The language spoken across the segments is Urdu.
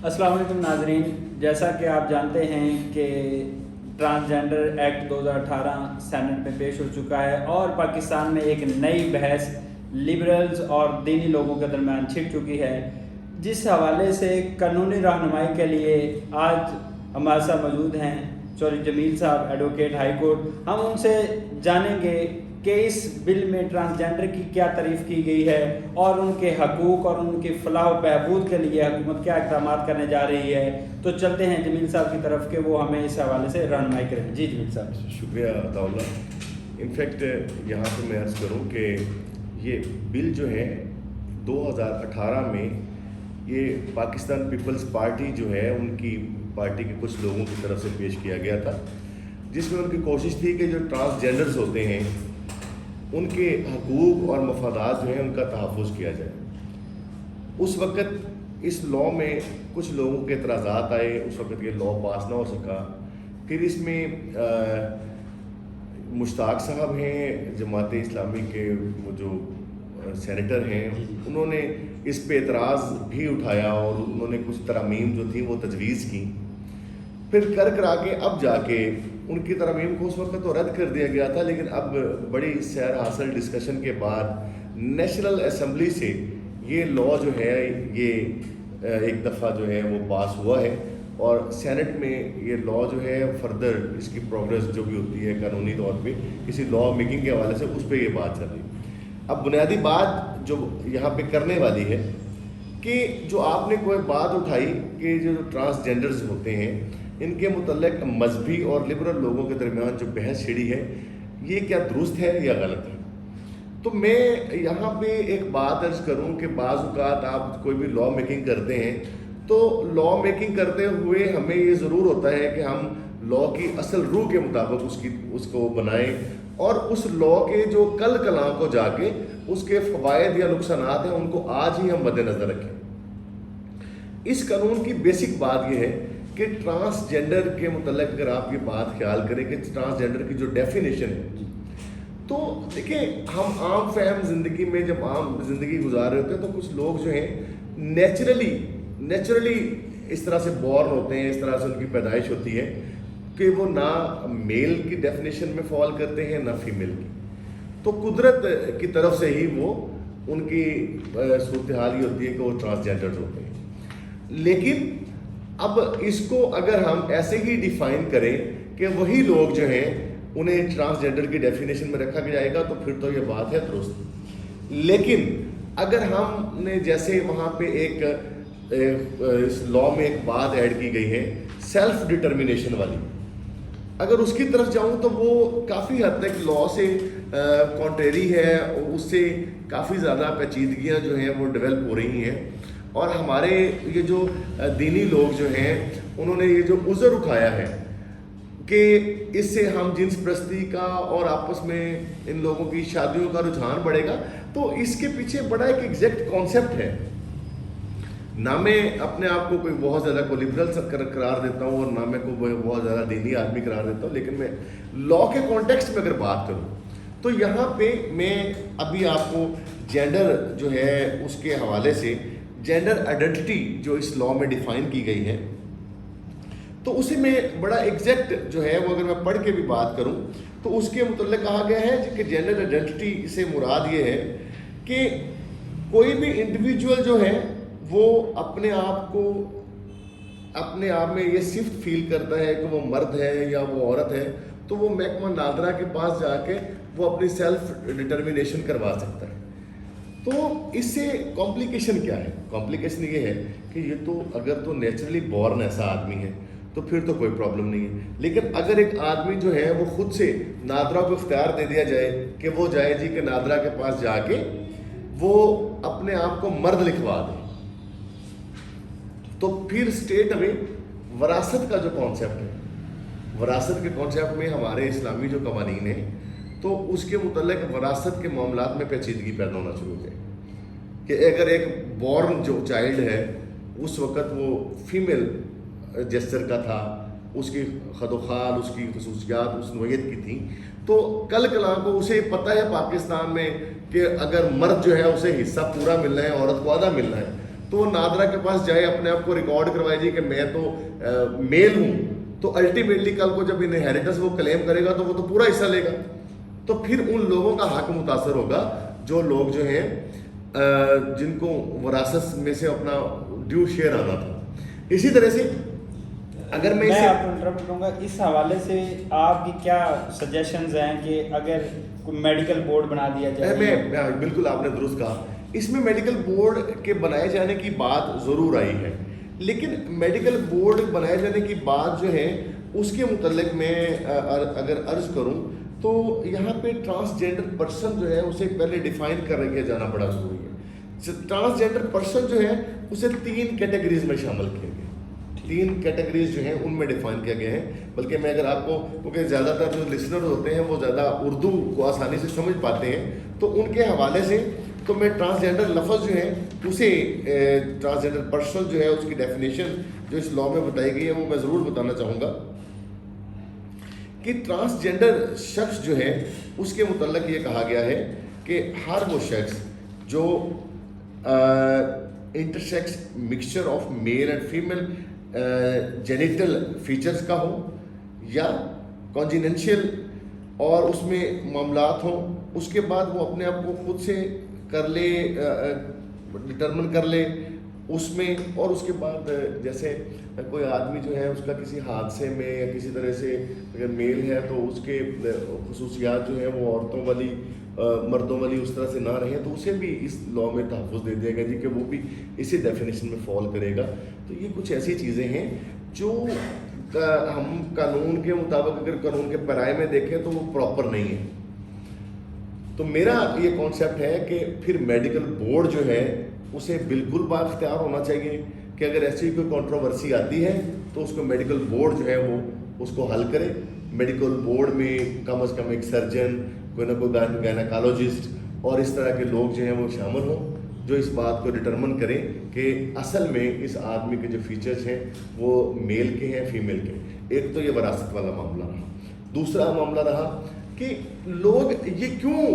السلام علیکم ناظرین، جیسا کہ آپ جانتے ہیں کہ ٹرانسجنڈر ایکٹ 2018 سینٹ میں پیش ہو چکا ہے اور پاکستان میں ایک نئی بحث لبرلز اور دینی لوگوں کے درمیان چھڑ چکی ہے، جس حوالے سے قانونی رہنمائی کے لیے آج ہمارے ساتھ موجود ہیں چودھری جمیل صاحب، ایڈوکیٹ ہائی کورٹ۔ ہم ان سے جانیں گے کہ اس بل میں ٹرانسجنڈر کی کیا تعریف کی گئی ہے اور ان کے حقوق اور ان کی فلاح و بہبود کے لیے حکومت کیا اقدامات کرنے جا رہی ہے۔ تو چلتے ہیں جمیل صاحب کی طرف کہ وہ ہمیں اس حوالے سے رہنمائی کریں۔ جی جمیل صاحب۔ شکریہ عطا اللہ۔ انفیکٹ یہاں پہ میں عرض کروں کہ یہ بل جو ہے 2018 میں یہ پاکستان پیپلز پارٹی جو ہے ان کی پارٹی کے کچھ لوگوں کی طرف سے پیش کیا گیا تھا، جس میں ان کی کوشش تھی کہ جو ٹرانسجنڈرز ہوتے ہیں ان کے حقوق اور مفادات جو ہیں ان کا تحفظ کیا جائے۔ اس وقت اس لاء میں کچھ لوگوں کے اعتراضات آئے، اس وقت یہ لاء پاس نہ ہو سکا۔ پھر اس میں مشتاق صاحب ہیں جماعت اسلامی کے وہ جو سینیٹر ہیں، انہوں نے اس پہ اعتراض بھی اٹھایا اور انہوں نے کچھ ترامیم جو تھیں وہ تجویز کی۔ پھر کرا کے اب جا کے ان کی ترامیم کو اس وقت تو رد کر دیا گیا تھا، لیکن اب بڑی سیر حاصل ڈسکشن کے بعد نیشنل اسمبلی سے یہ لاء جو ہے یہ ایک دفعہ جو ہے وہ پاس ہوا ہے اور سینٹ میں یہ لاء جو ہے فردر اس کی پروگریس جو بھی ہوتی ہے قانونی طور پہ کسی لاء میکنگ کے حوالے سے اس پہ یہ بات چل رہی ہے۔ اب بنیادی بات جو یہاں پہ کرنے والی ہے کہ جو آپ نے کوئی بات اٹھائی کہ جو ٹرانسجنڈرز ہوتے ہیں ان کے متعلق مذہبی اور لبرل لوگوں کے درمیان جو بحث چھڑی ہے، یہ کیا درست ہے یا غلط ہے؟ تو میں یہاں پہ ایک بات عرض کروں کہ بعض اوقات آپ کوئی بھی لاء میکنگ کرتے ہیں تو لاء میکنگ کرتے ہوئے ہمیں یہ ضرور ہوتا ہے کہ ہم لاء کی اصل روح کے مطابق اس کو بنائیں اور اس لاء کے جو کل کلاں کو جا کے اس کے فوائد یا نقصانات ہیں ان کو آج ہی ہم مد نظر رکھیں۔ اس قانون کی بیسک بات یہ ہے کہ ٹرانسجنڈر کے متعلق اگر آپ یہ بات خیال کریں کہ ٹرانسجنڈر کی جو ڈیفینیشن ہے، تو دیکھیں ہم عام فہم زندگی میں جب عام زندگی گزار رہے ہوتے ہیں تو کچھ لوگ جو ہیں نیچرلی اس طرح سے بورن ہوتے ہیں، اس طرح سے ان کی پیدائش ہوتی ہے کہ وہ نہ میل کی ڈیفینیشن میں فال کرتے ہیں نہ فیمیل کی، تو قدرت کی طرف سے ہی وہ ان کی صورتحال یہ ہوتی ہے کہ وہ ٹرانسجنڈر ہوتے ہیں۔ لیکن اب اس کو اگر ہم ایسے ہی ڈیفائن کریں کہ وہی لوگ جو ہیں انہیں ٹرانسجنڈر کی ڈیفینیشن میں رکھا جائے گا تو پھر تو یہ بات ہے درست۔ لیکن اگر ہم نے جیسے وہاں پہ ایک اس لاء میں ایک بات ایڈ کی گئی ہے سیلف ڈٹرمنیشن والی، اگر اس کی طرف جاؤں تو وہ کافی حد تک لاء سے کانٹریری ہے، اس سے کافی زیادہ پیچیدگیاں جو ہیں وہ ڈیولپ ہو رہی ہیں، اور ہمارے یہ جو دینی لوگ جو ہیں انہوں نے یہ جو عذر اٹھایا ہے کہ اس سے ہم جنس پرستی کا اور آپس میں ان لوگوں کی شادیوں کا رجحان بڑھے گا، تو اس کے پیچھے بڑا ایک ایگزیکٹ کانسیپٹ ہے۔ نہ میں اپنے آپ کو کوئی بہت زیادہ کو لبرل قرار دیتا ہوں اور نہ میں کوئی بہت زیادہ دینی آدمی قرار دیتا ہوں، لیکن میں لاء کے کانٹیکسٹ میں اگر بات کروں تو یہاں پہ میں ابھی آپ کو جینڈر جو ہے اس کے حوالے سے جینڈر آئیڈینٹی جو اس لاء میں ڈیفائن کی گئی ہے تو اسے میں بڑا ایگزیکٹ جو ہے وہ اگر میں پڑھ کے بھی بات کروں تو اس کے متعلق کہا گیا ہے کہ جینڈر آئیڈینٹی سے مراد یہ ہے کہ کوئی بھی انڈیویجول جو ہے وہ اپنے آپ میں یہ صفت فیل کرتا ہے کہ وہ مرد ہے یا وہ عورت ہے تو وہ محکمہ نادرہ کے پاس جا کے وہ اپنی سیلف ڈٹرمنیشن کروا سکتا ہے۔ تو اس سے کمپلیکیشن کیا ہے؟ کمپلیکیشن یہ ہے کہ یہ تو اگر تو نیچرلی بورن ایسا آدمی ہے تو پھر تو کوئی پرابلم نہیں ہے، لیکن اگر ایک آدمی جو ہے وہ خود سے نادرہ کو اختیار دے دیا جائے کہ وہ جائے جی کہ نادرہ کے پاس جا کے وہ اپنے آپ کو مرد لکھوا دے، تو پھر اسٹیٹ میں وراثت کا جو کانسیپٹ ہے، وراثت کے کانسیپٹ میں ہمارے اسلامی جو قوانین ہیں تو اس کے متعلق وراثت کے معاملات میں پیچیدگی پیدا ہونا شروع ہو گئی کہ اگر ایک بورن جو چائلڈ ہے اس وقت وہ فیمیل جیسچر کا تھا، اس کی خد و خال، اس کی خصوصیات اس نوعیت کی تھیں، تو کل کلاں کو اسے پتہ ہے پاکستان میں کہ اگر مرد جو ہے اسے حصہ پورا ملنا ہے، عورت کو آدھا ملنا ہے، تو وہ نادرا کے پاس جائے, اپنے آپ کو ریکارڈ کروائے جی کہ میں تو میل ہوں, تو الٹیمیٹلی کل کو جب انہیریٹنس وہ کلیم کرے گا تو وہ تو پورا حصہ لے گا. تو پھر ان لوگوں کا حق متاثر ہوگا جو لوگ جو ہیں جن کو وراثت میں سے اپنا ڈیو شیئر آنا تھا. اسی طرح سے اگر میں آپ کو انٹرپٹ کروں گا, اس حوالے سے آپ کی کیا سجیشنز ہیں کہ اگر کوئی میڈیکل بورڈ بنا دیا جائے؟ میں بالکل آپ نے درست کہا, اس میں میڈیکل بورڈ کے بنائے جانے کی بات ضرور آئی ہے, لیکن میڈیکل بورڈ بنائے جانے کی بات جو ہے اس کے متعلق میں اگر عرض کروں تو یہاں پہ ٹرانسجینڈر پرسن جو ہے اسے پہلے ڈیفائن کر کے جانا بڑا ضروری ہے. ٹرانسجینڈر پرسن جو ہے اسے 3 کیٹیگریز میں شامل کیا گیا, 3 کیٹیگریز جو ہیں ان میں ڈیفائن کیا گیا ہے. بلکہ میں اگر آپ کو, کیونکہ زیادہ تر جو لسنر ہوتے ہیں وہ زیادہ اردو کو آسانی سے سمجھ پاتے ہیں, تو ان کے حوالے سے تو میں ٹرانسجینڈر لفظ جو ہے اسے ٹرانسجینڈر پرسن جو ہے اس کی ڈیفینیشن جو اس لاء میں بتائی گئی ہے وہ میں ضرور بتانا چاہوں گا کہ ٹرانسجینڈر شخص جو ہے اس کے متعلق یہ کہا گیا ہے کہ ہر وہ شخص جو intersex mixture of male and female genital features کا ہو یا کانجیننشیل اور اس میں معاملات ہوں, اس کے بعد وہ اپنے آپ کو خود سے کر لے, ڈٹرمن کر لے اس میں, اور اس کے بعد جیسے کوئی آدمی جو ہے اس کا کسی حادثے میں یا کسی طرح سے اگر میل ہے تو اس کے خصوصیات جو ہیں وہ عورتوں والی مردوں والی اس طرح سے نہ رہیں, تو اسے بھی اس لاء میں تحفظ دے دیا گیا جی کہ وہ بھی اسی ڈیفینیشن میں فال کرے گا. تو یہ کچھ ایسی چیزیں ہیں جو ہم قانون کے مطابق اگر قانون کے پیرائے میں دیکھیں تو وہ پراپر نہیں ہے. تو میرا یہ کانسیپٹ ہے کہ پھر میڈیکل بورڈ جو ہے اسے بالکل بااختیار ہونا چاہیے کہ اگر ایسی کوئی کنٹروورسی آتی ہے تو اس کو میڈیکل بورڈ جو ہے وہ اس کو حل کرے. میڈیکل بورڈ میں کم از کم ایک سرجن, کوئی نہ کوئی گائنیکالوجسٹ اور اس طرح کے لوگ جو ہیں وہ شامل ہوں جو اس بات کو ڈٹرمن کریں کہ اصل میں اس آدمی کے جو فیچرز ہیں وہ میل کے ہیں فیمیل کے. ایک تو یہ وراثت والا معاملہ رہا. دوسرا معاملہ رہا کہ لوگ یہ کیوں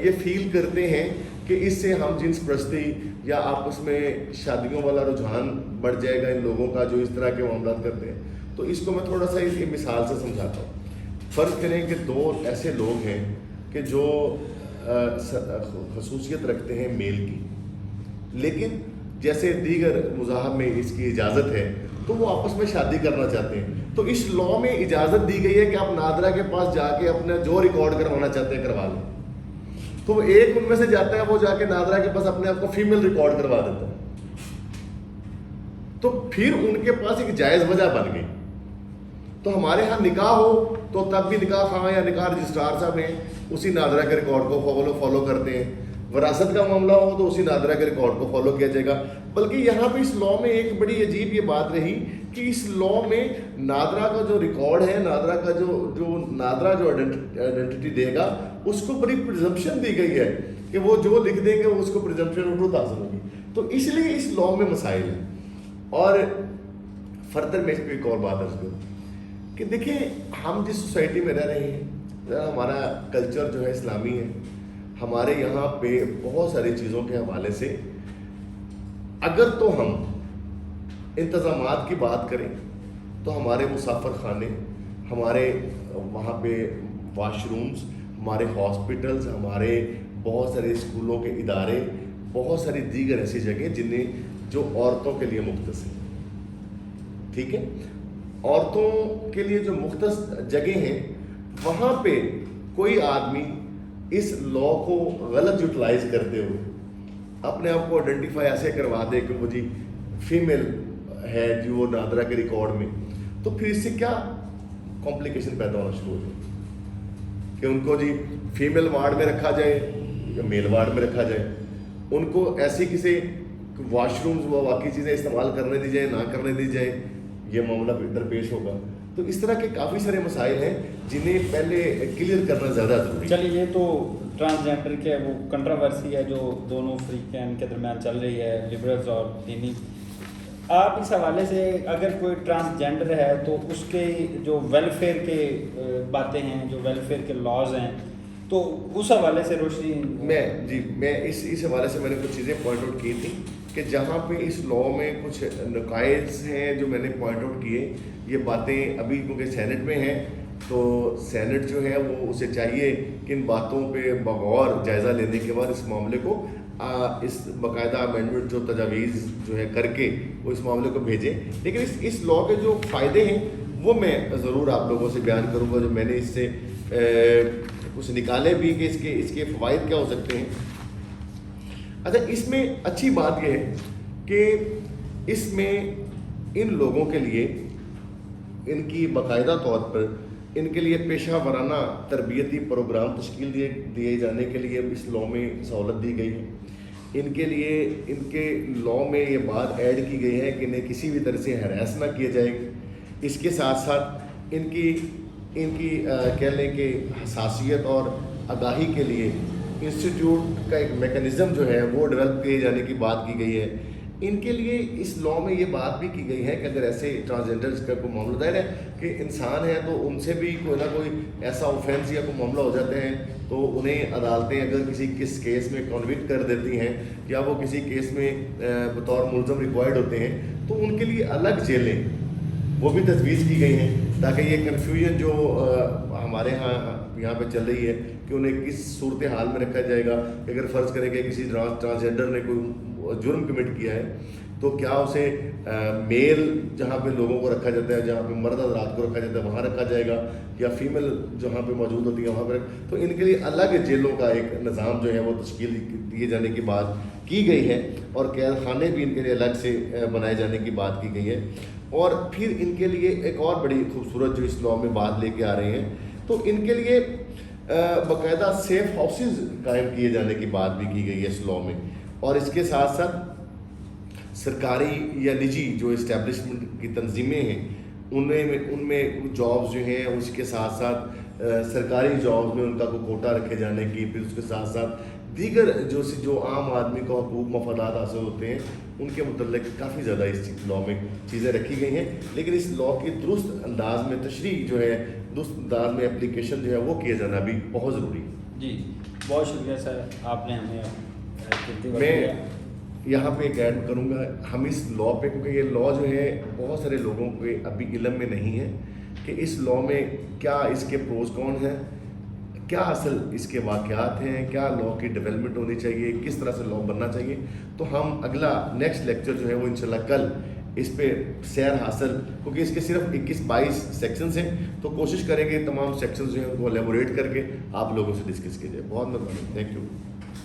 یہ فیل کرتے ہیں کہ اس سے ہم جنس پرستی یا آپس میں شادیوں والا رجحان بڑھ جائے گا ان لوگوں کا جو اس طرح کے معاملات کرتے ہیں. تو اس کو میں تھوڑا سا اس کی مثال سے سمجھاتا ہوں. فرض کریں کہ 2 ایسے لوگ ہیں کہ جو خصوصیت رکھتے ہیں میل کی, لیکن جیسے دیگر مذاہب میں اس کی اجازت ہے تو وہ آپس میں شادی کرنا چاہتے ہیں. تو اس لاء میں اجازت دی گئی ہے کہ آپ نادرا کے پاس جا کے اپنا جو ریکارڈ کروانا چاہتے ہیں کروا لیں. تو وہ ایک ان میں سے جاتا ہے, وہ جا کے نادرا کے پاس اپنے آپ کو فیمیل ریکارڈ کروا دیتا ہے. تو پھر ان کے پاس ایک جائز وجہ بن گئی. تو ہمارے ہاں نکاح ہو تو تب بھی نکاح خواہ یا نکاح رجسٹرار صاحب ہیں اسی نادرا کے ریکارڈ کو فالو کرتے ہیں. وراثت کا معاملہ ہو تو اسی نادرا کے ریکارڈ کو فالو کیا جائے گا. بلکہ یہاں پہ اس لاء میں ایک بڑی عجیب یہ بات رہی کہ اس لاء میں نادرا کا جو ریکارڈ ہے, نادرا کا جو نادرا جو آئیڈینٹی دے گا اس کو بڑی پرزمپشن دی گئی ہے کہ وہ جو لکھ دیں گے اس کو پرزمپشن اٹھو حاصل ہوگی. تو اس لیے اس لاء میں مسائل ہیں. اور فردر میں اس پہ ایک اور بات عرض کروں کہ دیکھیں ہم جس سوسائٹی میں رہ رہے ہیں ہمارا کلچر جو ہے اسلامی ہے. ہمارے یہاں پہ بہت ساری چیزوں کے حوالے سے اگر تو ہم انتظامات کی بات کریں تو ہمارے مسافر خانے, ہمارے وہاں پہ واش رومز, ہمارے ہاسپٹلز, ہمارے بہت سارے اسکولوں کے ادارے, بہت ساری دیگر ایسی جگہیں جنہیں جو عورتوں کے لیے مختص ہیں. ٹھیک ہے, عورتوں کے لیے جو مختص جگہیں ہیں وہاں پہ کوئی آدمی اس لاء کو غلط یوٹیلائز کرتے ہوئے اپنے آپ کو آئیڈینٹیفائی ایسے کروا دے کہ وہ جی فیمیل ہے جو وہ نادرا کے ریکارڈ میں, تو پھر اس سے کیا کمپلیکیشن پیدا ہونا شروع ہو جائے کہ ان کو جی فیمیل وارڈ میں رکھا جائے یا میل وارڈ میں رکھا جائے, ان کو ایسی کسی واش رومز وہ واقعی چیزیں استعمال کرنے دی جائے نہ کرنے دی جائے, یہ معاملہ درپیش ہوگا. تو اس طرح کے کافی سارے مسائل ہیں جنہیں پہلے کلیئر کرنا زیادہ ضروری ہے. چلیے یہ تو ٹرانسجینڈر کے وہ کنٹروورسی ہے جو دونوں فریقین کے درمیان چل رہی ہے, لبرلز اور دینی. آپ اس حوالے سے اگر کوئی ٹرانسجینڈر ہے تو اس کے جو ویلفیئر کے باتیں ہیں, جو ویلفیئر کے لاز ہیں, تو اس حوالے سے روشنی میں اس حوالے سے میں نے کچھ چیزیں پوائنٹ آؤٹ کی تھیں کہ جہاں پہ اس لاء میں کچھ نقائص ہیں جو میں نے پوائنٹ آؤٹ کیے، یہ باتیں ابھی کیونکہ سینٹ میں ہیں تو سینٹ جو ہے وہ اسے چاہیے کہ ان باتوں پہ بغور جائزہ لینے کے بعد اس معاملے کو اس باقاعدہ امینڈمنٹ جو تجاویز جو ہے کر کے وہ اس معاملے کو بھیجیں. لیکن اس لاء کے جو فائدے ہیں وہ میں ضرور آپ لوگوں سے بیان کروں گا، جو میں نے اس سے کچھ نکالے بھی کہ اس کے فوائد کیا ہو سکتے ہیں. اچھا، اس میں اچھی بات یہ ہے کہ اس میں ان لوگوں کے لیے ان کی باقاعدہ طور پر ان کے لیے پیشہ ورانہ تربیتی پروگرام تشکیل دیے جانے کے لیے اس لاء میں سہولت دی گئی ہے. ان کے لیے ان کے لاء میں یہ بات ایڈ کی گئی ہے کہ انہیں کسی بھی طرح سے ہراس نہ کیا جائے. اس کے ساتھ ساتھ ان کی کہہ لیں کہ حساسیت اور آگاہی کے لیے انسٹیٹیوٹ کا ایک میکانزم جو ہے وہ ڈیولپ کیے جانے کی بات کی گئی ہے. ان کے لیے اس لاء میں یہ بات بھی کی گئی ہے کہ اگر ایسے ٹرانسجینڈرز کا کوئی معاملہ ظاہر ہے کہ انسان ہے تو ان سے بھی کوئی نہ کوئی ایسا اوفینس یا کوئی معاملہ ہو جاتے ہیں تو انہیں عدالتیں اگر کس کیس میں کنوکٹ کر دیتی ہیں یا وہ کسی کیس میں بطور ملزم ریکوائرڈ ہوتے ہیں تو ان کے لیے الگ جیلیں وہ بھی تجویز کی گئی ہیں تاکہ یہ کنفیوژن جو ہمارے یہاں پہ چل رہی ہے کہ انہیں کس صورتحال میں رکھا جائے گا کہ اگر فرض کریں کہ کسی ٹرانسجینڈر نے کوئی جرم کمٹ کیا ہے تو کیا اسے میل جہاں پہ لوگوں کو رکھا جاتا ہے، جہاں پہ مرد حضرات کو رکھا جاتا ہے وہاں رکھا جائے گا یا فیمیل جہاں پہ موجود ہوتی ہے وہاں پہ. تو ان کے لیے الگ جیلوں کا ایک نظام جو ہے وہ تشکیل دیے جانے کی بات کی گئی ہے اور قید خانے بھی ان کے لیے الگ سے بنائے جانے کی بات کی گئی ہے. اور پھر ان کے لیے ایک اور بڑی خوبصورت جو اس لاء میں بات لے کے آ رہے ہیں تو ان کے لیے باقاعدہ سیف ہاؤسز قائم کیے جانے کی بات بھی کی گئی ہے اس لاء میں. اور اس کے ساتھ ساتھ سرکاری یا نجی جو اسٹیبلشمنٹ کی تنظیمیں ہیں ان میں جابز جو ہیں اس کے ساتھ ساتھ سرکاری جابز میں ان کا کوئی کوٹا رکھے جانے کی، پھر اس کے ساتھ ساتھ دیگر جو عام آدمی کو حقوق مفادات حاصل ہوتے ہیں ان کے متعلق کافی زیادہ اس لاء میں چیزیں رکھی گئی ہیں. لیکن اس لاء کی درست انداز میں تشریح جو ہے، درست انداز میں اپلیکیشن جو ہے وہ کیا جانا بھی بہت ضروری ہے. جی بہت شکریہ سر، آپ نے ہمیں میں یہاں پہ ایک ایڈ کروں گا، ہم اس لاء پہ کیونکہ یہ لاء جو ہے بہت سارے لوگوں کے ابھی علم میں نہیں ہے کہ اس لاء میں کیا اس کے پروز کون ہیں، کیا اصل اس کے واقعات ہیں، کیا لاء کی ڈیولپمنٹ ہونی چاہیے، کس طرح سے لاء بننا چاہیے. تو ہم اگلا نیکسٹ لیکچر جو ہے وہ انشاءاللہ کل اس پہ سیر حاصل، کیونکہ اس کے صرف 21-22 سیکشنز ہیں تو کوشش کریں گے تمام سیکشنز جو ہیں ان کو الیبوریٹ کر کے آپ لوگوں سے ڈسکس کیے جائے. بہت مہربانی، تھینک یو.